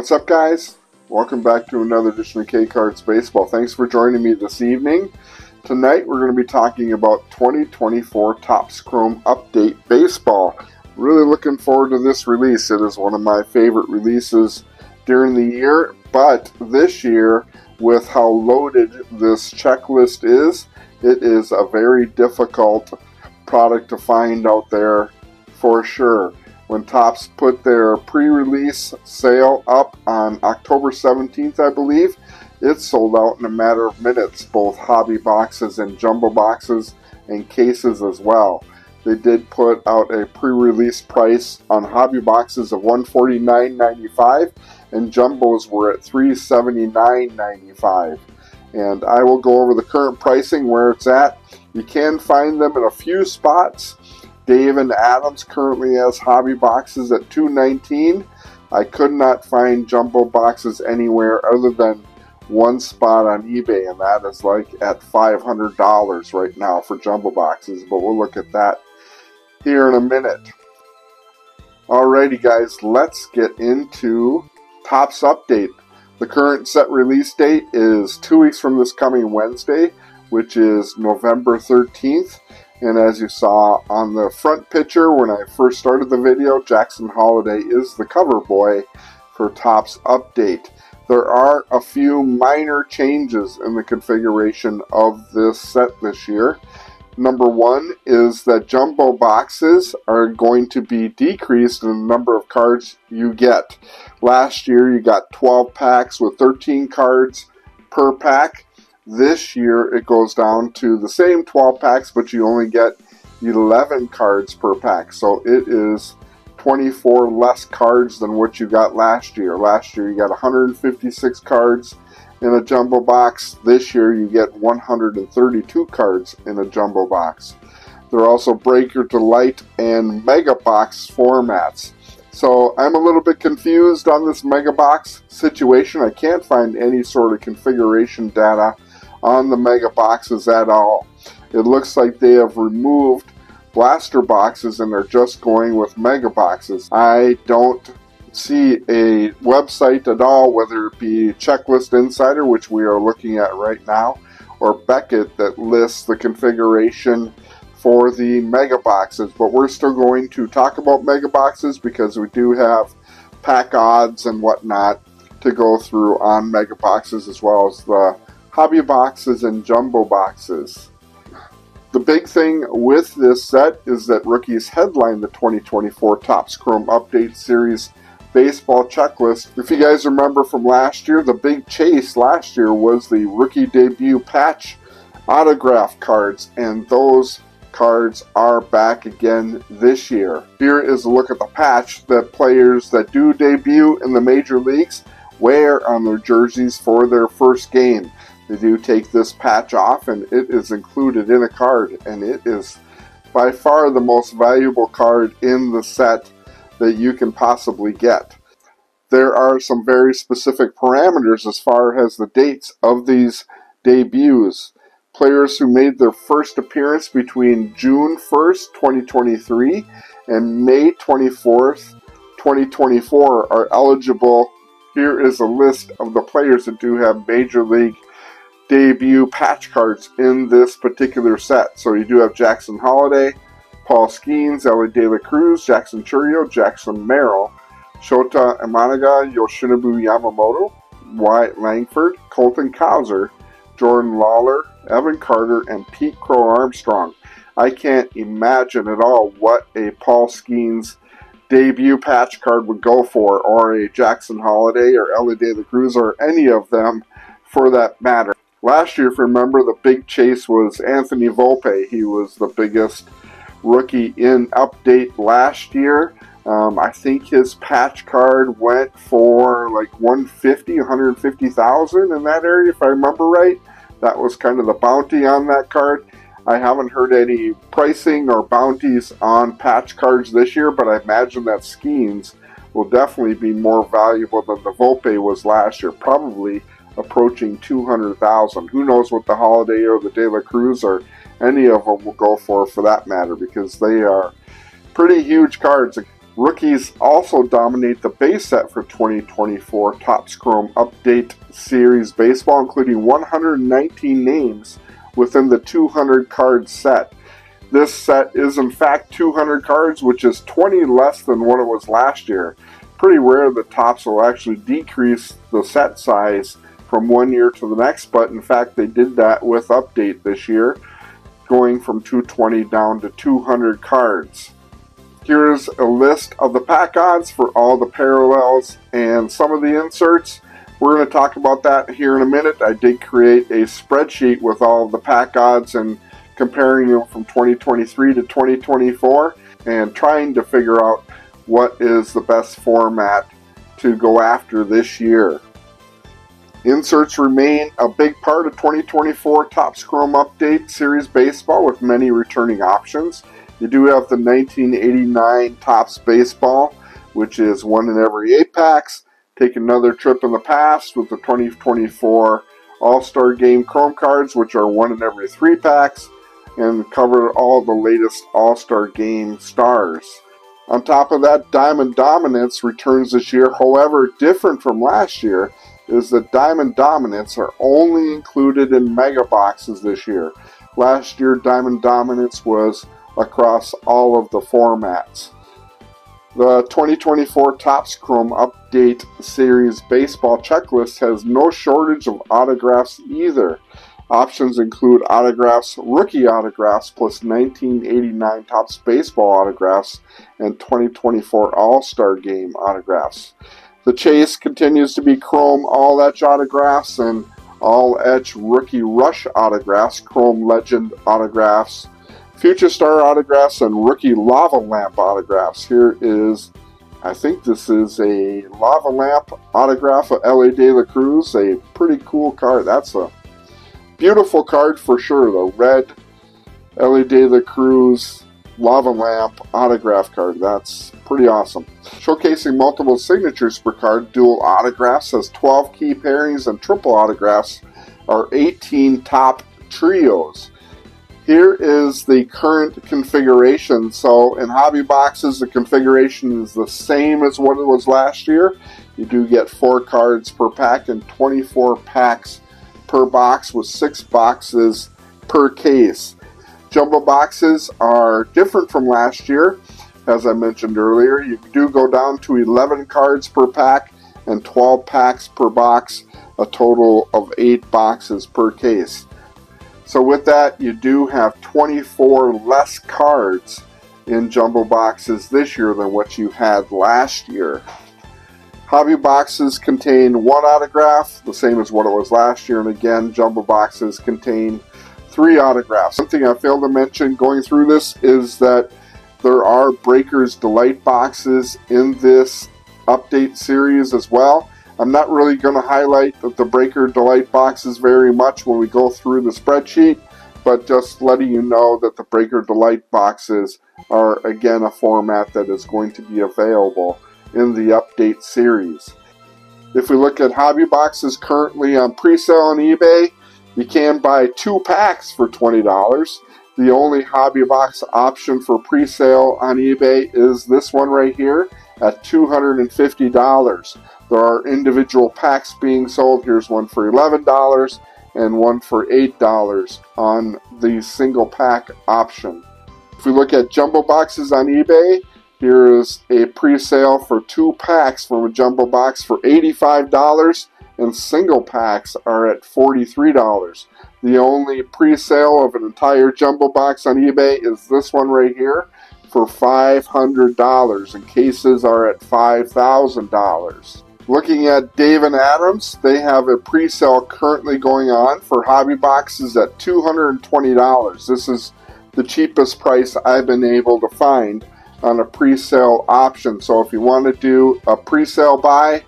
What's up, guys? Welcome back to another edition of K-Cards Baseball. Thanks for joining me this evening. Tonight we're going to be talking about 2024 Topps Chrome Update Baseball. Really looking forward to this release. It is one of my favorite releases during the year, but this year, with how loaded this checklist is, it is a very difficult product to find out there for sure. When Topps put their pre-release sale up on October 17th, I believe, it sold out in a matter of minutes, both hobby boxes and jumbo boxes and cases as well. They did put out a pre-release price on hobby boxes of $149.95 and jumbos were at $379.95. And I will go over the current pricing, where it's at. You can find them in a few spots. Dave and Adams currently has hobby boxes at $219. I could not find jumbo boxes anywhere other than one spot on eBay, and that is like at $500 right now for jumbo boxes, but we'll look at that here in a minute. Alrighty guys, let's get into Topps Update. The current set release date is 2 weeks from this coming Wednesday, which is November 13th. And as you saw on the front picture when I first started the video, Jackson Holliday is the cover boy for Topps Update. There are a few minor changes in the configuration of this set this year. Number one is that jumbo boxes are going to be decreased in the number of cards you get. Last year you got 12 packs with 13 cards per pack. This year it goes down to the same 12 packs, but you only get 11 cards per pack. So it is 24 less cards than what you got last year. Last year you got 156 cards in a jumbo box. This year you get 132 cards in a jumbo box. There are also Breaker Delight and Mega Box formats. So I'm a little bit confused on this Mega Box situation. I can't find any sort of configuration data on the mega boxes at all. It looks like they have removed blaster boxes and they're just going with mega boxes. I don't see a website at all, whether it be Checklist Insider, which we are looking at right now, or Beckett, that lists the configuration for the mega boxes. But we're still going to talk about mega boxes because we do have pack odds and whatnot to go through on mega boxes, as well as the hobby boxes and jumbo boxes. The big thing with this set is that rookies headline the 2024 Topps Chrome Update Series Baseball Checklist. If you guys remember from last year, the big chase last year was the rookie debut patch autograph cards, and those cards are back again this year. Here is a look at the patch that players that do debut in the major leagues wear on their jerseys for their first game. They do take this patch off and it is included in a card, and it is by far the most valuable card in the set that you can possibly get. There are some very specific parameters as far as the dates of these debuts. Players who made their first appearance between June 1st, 2023 and May 24th, 2024 are eligible. Here is a list of the players that do have Major League debut patch cards in this particular set. So you do have Jackson Holliday, Paul Skeens, Elly De La Cruz, Jackson Chourio, Jackson Merrill, Shota Imanaga, Yoshinobu Yamamoto, Wyatt Langford, Colton Cowser, Jordan Lawler, Evan Carter, and Pete Crow Armstrong. I can't imagine at all what a Paul Skeens debut patch card would go for, or a Jackson Holliday or Elly De La Cruz, or any of them for that matter. Last year, if you remember, the big chase was Anthony Volpe. He was the biggest rookie in update last year. I think his patch card went for like 150,000 in that area, if I remember right. That was kind of the bounty on that card. I haven't heard any pricing or bounties on patch cards this year, but I imagine that Skeens will definitely be more valuable than the Volpe was last year, probably approaching 200,000. Who knows what the Holiday or the De La Cruz or any of them will go for that matter, because they are pretty huge cards. Rookies also dominate the base set for 2024 Topps Chrome Update Series Baseball, including 119 names within the 200 card set. This set is in fact 200 cards, which is 20 less than what it was last year. Pretty rare that Topps will actually decrease the set size from one year to the next, but in fact they did that with Update this year, going from 220 down to 200 cards. Here's a list of the pack odds for all the parallels and some of the inserts. We're going to talk about that here in a minute. I did create a spreadsheet with all of the pack odds and comparing them from 2023 to 2024 and trying to figure out what is the best format to go after this year. Inserts remain a big part of 2024 Topps Chrome Update Series Baseball, with many returning options. You do have the 1989 Topps Baseball, which is 1 in every 8 packs. Take another trip in the past with the 2024 All-Star Game Chrome cards, which are 1 in every 3 packs, and cover all the latest All-Star Game stars. On top of that, Diamond Dominance returns this year. However, different from last year is that Diamond Dominance are only included in mega boxes this year. Last year, Diamond Dominance was across all of the formats. The 2024 Topps Chrome Update Series Baseball checklist has no shortage of autographs either. Options include autographs, rookie autographs, plus 1989 Topps Baseball autographs and 2024 All-Star Game autographs. The chase continues to be Chrome All-Etch autographs and All-Etch Rookie Rush autographs, Chrome Legend autographs, Future Star autographs, and Rookie Lava Lamp autographs. Here is, I think this is a Lava Lamp autograph of L.A. De La Cruz, a pretty cool card. That's a beautiful card for sure, the red L.A. De La Cruz Lava Lamp autograph card. That's pretty awesome. Showcasing multiple signatures per card, dual autographs has 12 key pairings, and triple autographs are 18 top trios. Here is the current configuration. So in hobby boxes, the configuration is the same as what it was last year. You do get 4 cards per pack and 24 packs per box, with 6 boxes per case. Jumbo boxes are different from last year. As I mentioned earlier, you do go down to 11 cards per pack and 12 packs per box, a total of 8 boxes per case. So with that, you do have 24 less cards in jumbo boxes this year than what you had last year. Hobby boxes contain 1 autograph, the same as what it was last year, and again, jumbo boxes contain 3 autographs. Something I failed to mention going through this is that there are Breakers Delight boxes in this update series as well. I'm not really going to highlight the Breaker Delight boxes very much when we go through the spreadsheet, but just letting you know that the Breaker Delight boxes are again a format that is going to be available in the update series. If we look at hobby boxes currently on pre-sale on eBay, you can buy 2 packs for $20. The only hobby box option for pre-sale on eBay is this one right here at $250. There are individual packs being sold. Here's one for $11 and one for $8 on the single pack option. If we look at jumbo boxes on eBay, here is a pre-sale for 2 packs from a jumbo box for $85, and single packs are at $43. The only pre-sale of an entire jumbo box on eBay is this one right here for $500, and cases are at $5,000. Looking at Dave and Adams, they have a pre-sale currently going on for hobby boxes at $220. This is the cheapest price I've been able to find on a pre-sale option. So if you want to do a pre-sale buy,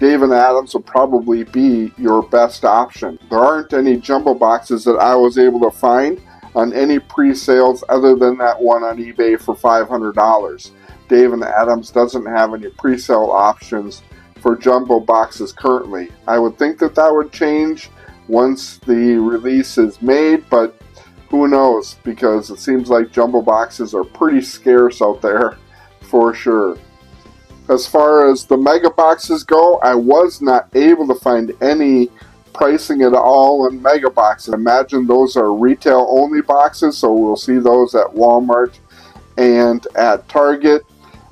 Dave and Adams will probably be your best option. There aren't any jumbo boxes that I was able to find on any pre-sales other than that one on eBay for $500. Dave and Adams doesn't have any pre-sale options for jumbo boxes currently. I would think that that would change once the release is made, but who knows, because it seems like jumbo boxes are pretty scarce out there for sure. As far as the mega boxes go, I was not able to find any pricing at all in mega boxes. I imagine those are retail only boxes, so we'll see those at Walmart and at Target.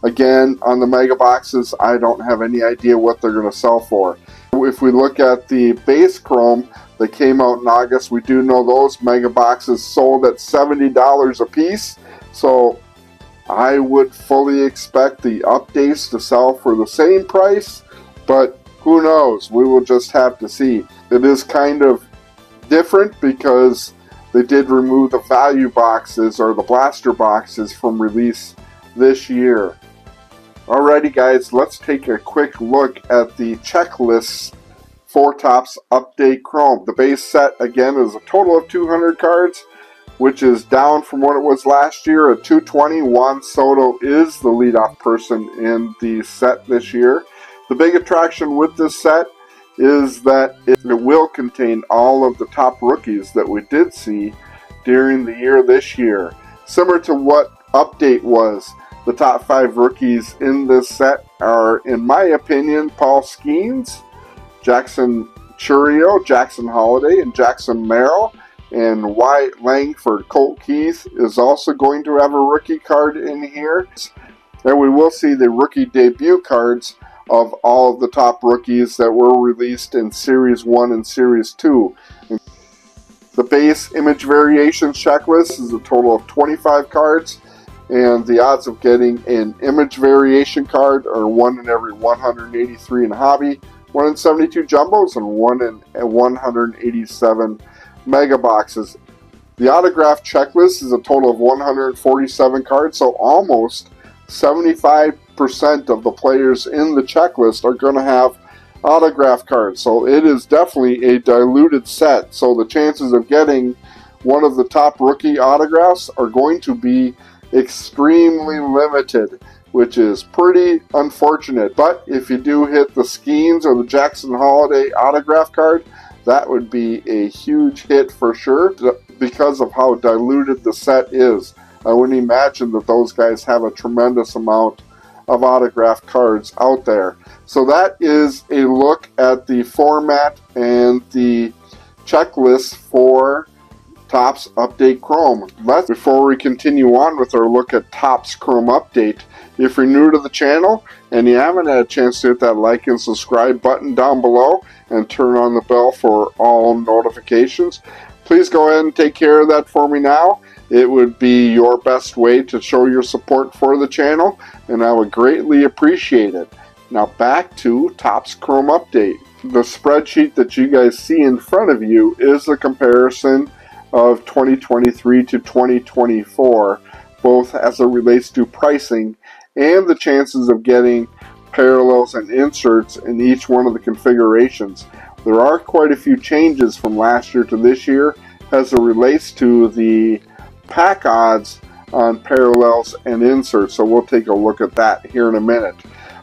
Again, on the mega boxes, I don't have any idea what they're going to sell for. If we look at the base chrome that came out in August, we do know those mega boxes sold at $70 a piece. So I would fully expect the updates to sell for the same price, but who knows? We will just have to see. It is kind of different because they did remove the value boxes or the blaster boxes from release this year. Alrighty guys, let's take a quick look at the checklists for Topps Update Chrome. The base set again is a total of 200 cards, which is down from what it was last year at 220. Juan Soto is the leadoff person in the set this year. The big attraction with this set is that it will contain all of the top rookies that we did see during the year this year. Similar to what Update was, the top 5 rookies in this set are, in my opinion, Paul Skeens, Jackson Chourio, Jackson Holiday, and Jackson Merrill. And Wyatt Langford. Colt Keith is also going to have a rookie card in here. And we will see the rookie debut cards of all of the top rookies that were released in Series 1 and Series 2. The base image variations checklist is a total of 25 cards. And the odds of getting an image variation card are 1 in every 183 in hobby, 1 in 72 jumbos, and 1 in 187 mega boxes. The autograph checklist is a total of 147 cards, so almost 75% of the players in the checklist are going to have autograph cards. So it is definitely a diluted set. So the chances of getting one of the top rookie autographs are going to be extremely limited, which is pretty unfortunate. But if you do hit the Skeens or the Jackson Holiday autograph card, that would be a huge hit for sure because of how diluted the set is. I wouldn't imagine that those guys have a tremendous amount of autograph cards out there. So that is a look at the format and the checklist for Topps Update Chrome. Before we continue on with our look at Topps Chrome Update, if you're new to the channel and you haven't had a chance to hit that like and subscribe button down below and turn on the bell for all notifications, please go ahead and take care of that for me now. It would be your best way to show your support for the channel, and I would greatly appreciate it. Now back to Topps Chrome Update. The spreadsheet that you guys see in front of you is a comparison of 2023 to 2024, both as it relates to pricing and the chances of getting parallels and inserts in each one of the configurations. There are quite a few changes from last year to this year as it relates to the pack odds on parallels and inserts, so we'll take a look at that here in a minute.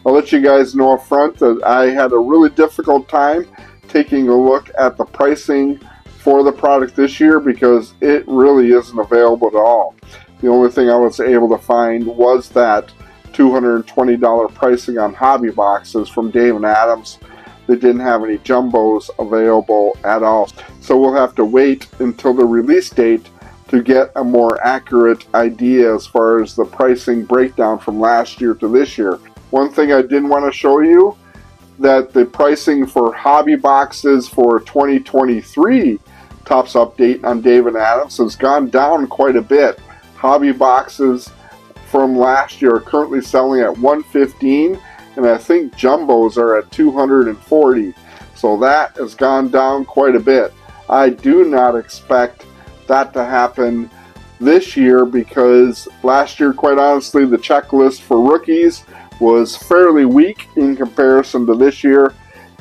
I'll let you guys know up front that I had a really difficult time taking a look at the pricing for the product this year because it really isn't available at all. The only thing I was able to find was that $220 pricing on hobby boxes from Dave & Adams. They didn't have any jumbos available at all. So we'll have to wait until the release date to get a more accurate idea as far as the pricing breakdown from last year to this year. One thing I didn't want to show you, that the pricing for hobby boxes for 2023 Topps Update on Dave & Adams has gone down quite a bit. Hobby boxes from last year are currently selling at $115, and I think jumbos are at $240. So that has gone down quite a bit. I do not expect that to happen this year because last year, quite honestly, the checklist for rookies was fairly weak in comparison to this year,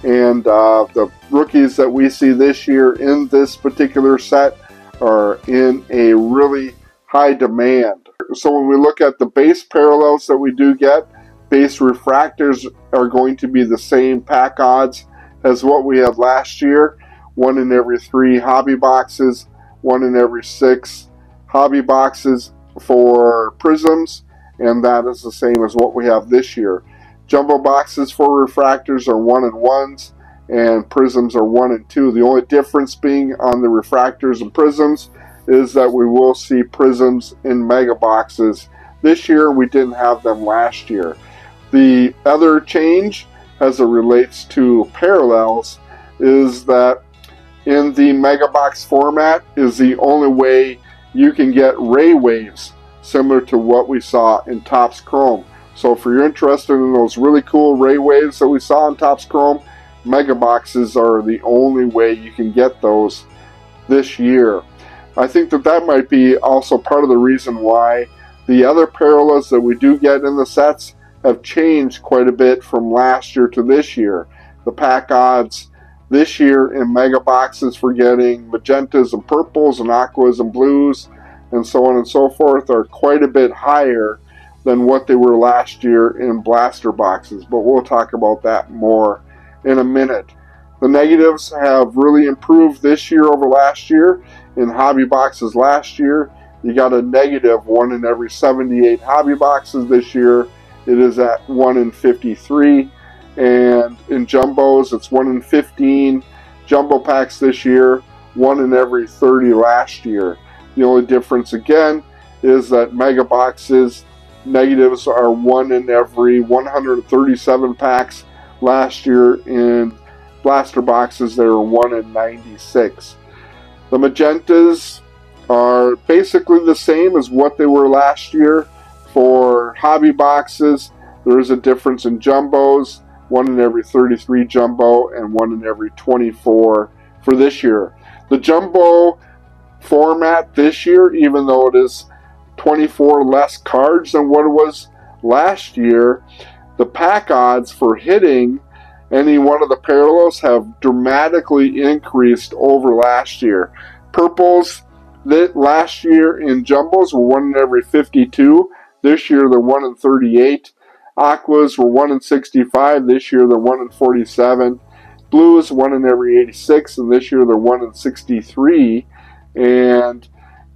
and the rookies that we see this year in this particular set are in a really high demand. So when we look at the base parallels that we do get, base refractors are going to be the same pack odds as what we had last year. 1 in every 3 hobby boxes, 1 in every 6 hobby boxes for prisms, and that is the same as what we have this year. Jumbo boxes for refractors are 1 and 1s, and prisms are 1 and 2. The only difference being on the refractors and prisms is that we will see prisms in mega boxes this year. We didn't have them last year. The other change as it relates to parallels is that in the mega box format is the only way you can get ray waves similar to what we saw in Topps Chrome. So if you're interested in those really cool ray waves that we saw in Topps Chrome, mega boxes are the only way you can get those this year. I think that might be also part of the reason why the other parallels that we do get in the sets have changed quite a bit from last year to this year. The pack odds this year in mega boxes for getting magentas and purples and aquas and blues and so on and so forth are quite a bit higher than what they were last year in blaster boxes, but we'll talk about that more in a minute. The negatives have really improved this year over last year. In hobby boxes last year, you got a negative 1 in every 78 hobby boxes. This year it is at 1 in 53. And in jumbos, it's 1 in 15 jumbo packs this year, 1 in every 30 last year. The only difference again is that mega boxes negatives are 1 in every 137 packs. Last year in blaster boxes they were 1 in 96. The magentas are basically the same as what they were last year. For hobby boxes, there is a difference in jumbos. 1 in every 33 jumbo and 1 in every 24 for this year. The jumbo format this year, even though it is 24 less cards than what it was last year, the pack odds for hitting any one of the parallels have dramatically increased over last year. Purples that last year in jumbos were 1 in every 52. This year they're 1 in 38. Aquas were 1 in 65. This year they're 1 in 47. Blues 1 in every 86, and this year they're 1 in 63. And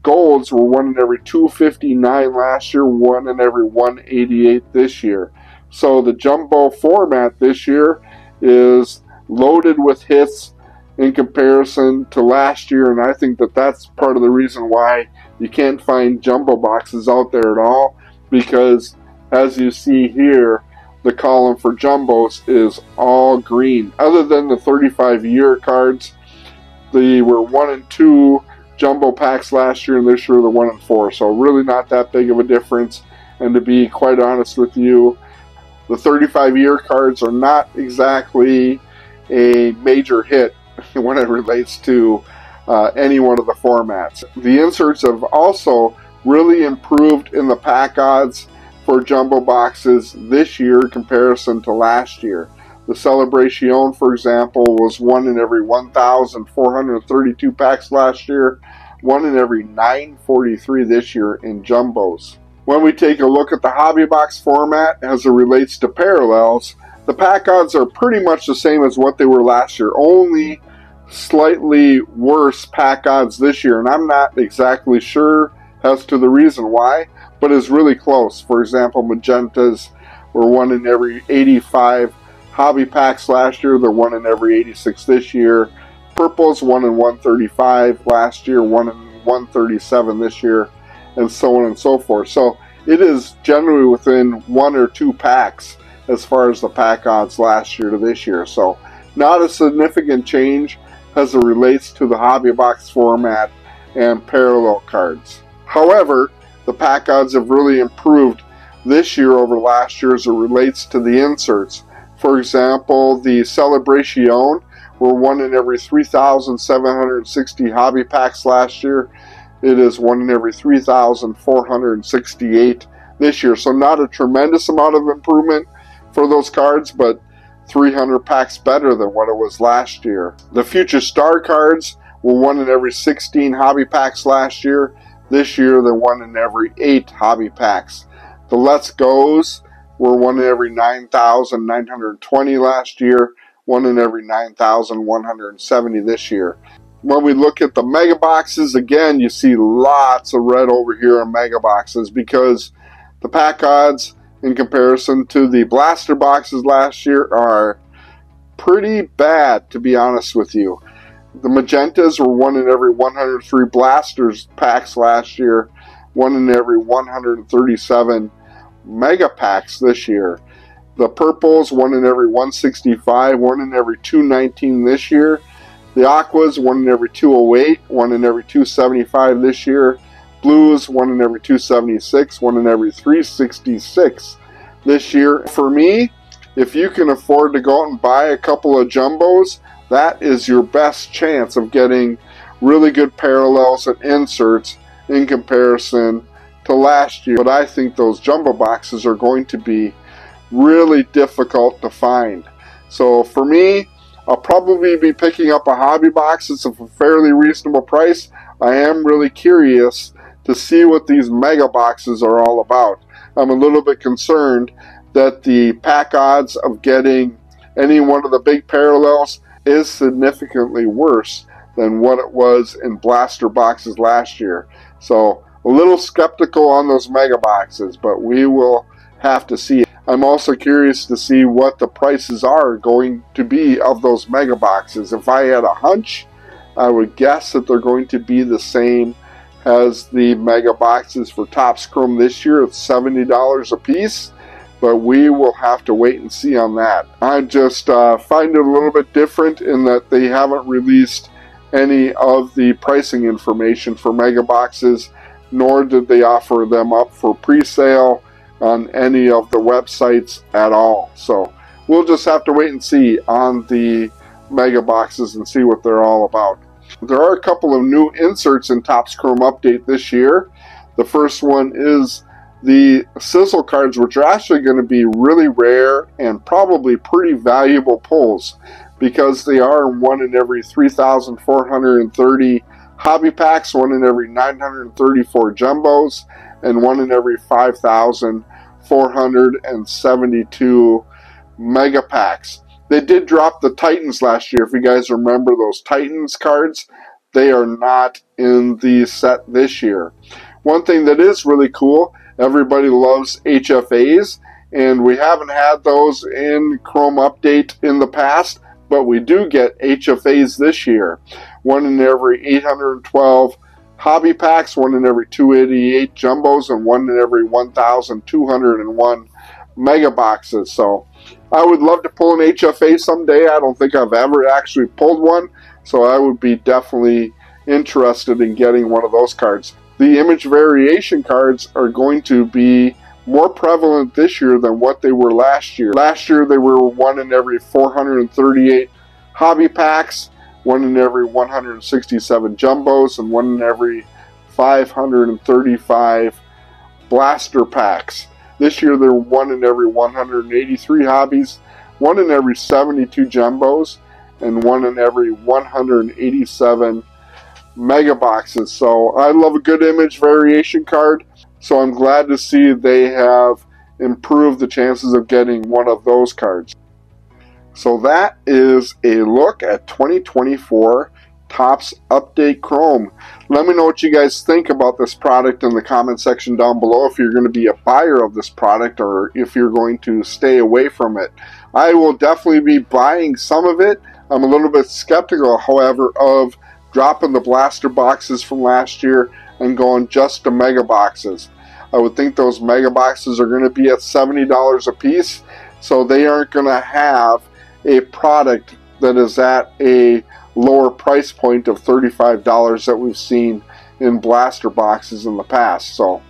golds were 1 in every 259 last year, 1 in every 188 this year. So the jumbo format this year is loaded with hits in comparison to last year, and I think that that's part of the reason why you can't find jumbo boxes out there at all, because as you see here, the column for jumbos is all green. Other than the 35-year cards, they were 1 and 2 jumbo packs last year, and this year they're 1 and 4. So really not that big of a difference. And to be quite honest with you, the 35-year cards are not exactly a major hit when it relates to any one of the formats. The inserts have also really improved in the pack odds for jumbo boxes this year in comparison to last year. The Celebration, for example, was 1 in every 1,432 packs last year, 1 in every 943 this year in jumbos. When we take a look at the hobby box format as it relates to parallels, the pack odds are pretty much the same as what they were last year, only slightly worse pack odds this year, and I'm not exactly sure as to the reason why, but it's really close. For example, magentas were 1 in every 85 hobby packs last year, they're 1 in every 86 this year. Purples 1 in 135 last year, 1 in 137 this year, and so on and so forth. So it is generally within 1 or 2 packs as far as the pack odds last year to this year. So not a significant change as it relates to the hobby box format and parallel cards. However, the pack odds have really improved this year over last year as it relates to the inserts. For example, the Celebration were 1 in every 3,760 hobby packs last year. It is 1 in every 3,468 this year. So not a tremendous amount of improvement for those cards, but 300 packs better than what it was last year. The Future Star cards were 1 in every 16 hobby packs last year. This year they're 1 in every 8 hobby packs. The Let's Go's were 1 in every 9,920 last year, 1 in every 9,170 this year. When we look at the mega boxes, again, you see lots of red over here on mega boxes because the pack odds in comparison to the blaster boxes last year are pretty bad, to be honest with you. The magentas were 1 in every 103 blasters packs last year, 1 in every 137 mega packs this year. The purples, 1 in every 165, 1 in every 219 this year. The aquas, 1 in every 208, 1 in every 275 this year. Blues, 1 in every 276, 1 in every 366 this year. For me, if you can afford to go out and buy a couple of jumbos, that is your best chance of getting really good parallels and inserts in comparison to last year. But I think those jumbo boxes are going to be really difficult to find. So for me, I'll probably be picking up a hobby box. It's a fairly reasonable price. I am really curious to see what these mega boxes are all about. I'm a little bit concerned that the pack odds of getting any one of the big parallels is significantly worse than what it was in blaster boxes last year. So a little skeptical on those mega boxes, but we will have to see. I'm also curious to see what the prices are going to be of those mega boxes. If I had a hunch, I would guess that they're going to be the same as the mega boxes for Topps Chrome this year at $70 a piece, but we will have to wait and see on that. I just find it a little bit different in that they haven't released any of the pricing information for mega boxes, nor did they offer them up for pre-sale on any of the websites at all. So we'll just have to wait and see on the mega boxes and see what they're all about. There are a couple of new inserts in Topps Chrome Update this year. The first one is the sizzle cards, which are actually going to be really rare and probably pretty valuable pulls because they are 1 in every 3,430 hobby packs, 1 in every 934 jumbos, and 1 in every 5,472 mega packs. They did drop the Titans last year. If you guys remember those Titans cards, they are not in the set this year. One thing that is really cool, everybody loves HFAs, and we haven't had those in Chrome Update in the past, but we do get HFAs this year. 1 in every 812 hobby packs, 1 in every 288 jumbos, and 1 in every 1,201 mega boxes. So I would love to pull an HFA someday. I don't think I've ever actually pulled one, so I would be definitely interested in getting one of those cards. The image variation cards are going to be more prevalent this year than what they were last year. Last year they were 1 in every 438 hobby packs, 1 in every 167 jumbos, and 1 in every 535 blaster packs. This year they're 1 in every 183 hobbies, 1 in every 72 jumbos, and 1 in every 187 mega boxes. So I love a good image variation card, so I'm glad to see they have improved the chances of getting one of those cards. So that is a look at 2024 Topps Update Chrome. Let me know what you guys think about this product in the comment section down below, if you're going to be a buyer of this product or if you're going to stay away from it. I will definitely be buying some of it. I'm a little bit skeptical, however, of dropping the blaster boxes from last year and going just to mega boxes. I would think those mega boxes are going to be at $70 a piece, so they aren't going to have a product that is at a lower price point of $35 that we've seen in blaster boxes in the past. So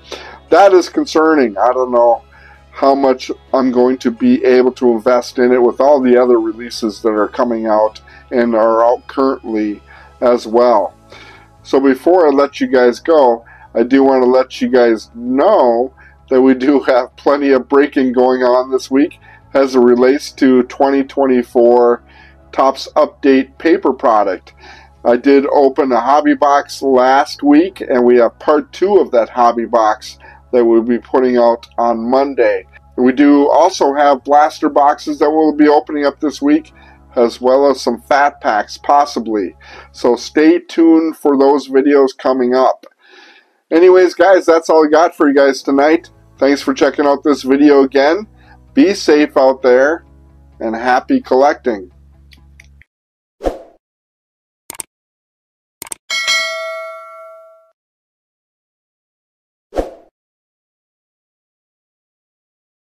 that is concerning. I don't know how much I'm going to be able to invest in it with all the other releases that are coming out and are out currently as well. So before I let you guys go, I do want to let you guys know that we do have plenty of breaking going on this week as it relates to 2024 Topps Update paper product. I did open a hobby box last week, and we have part 2 of that hobby box that we'll be putting out on Monday. We do also have blaster boxes that we'll be opening up this week, as well as some fat packs possibly. So stay tuned for those videos coming up. Anyways, guys, that's all I got for you guys tonight. Thanks for checking out this video again. Be safe out there and happy collecting.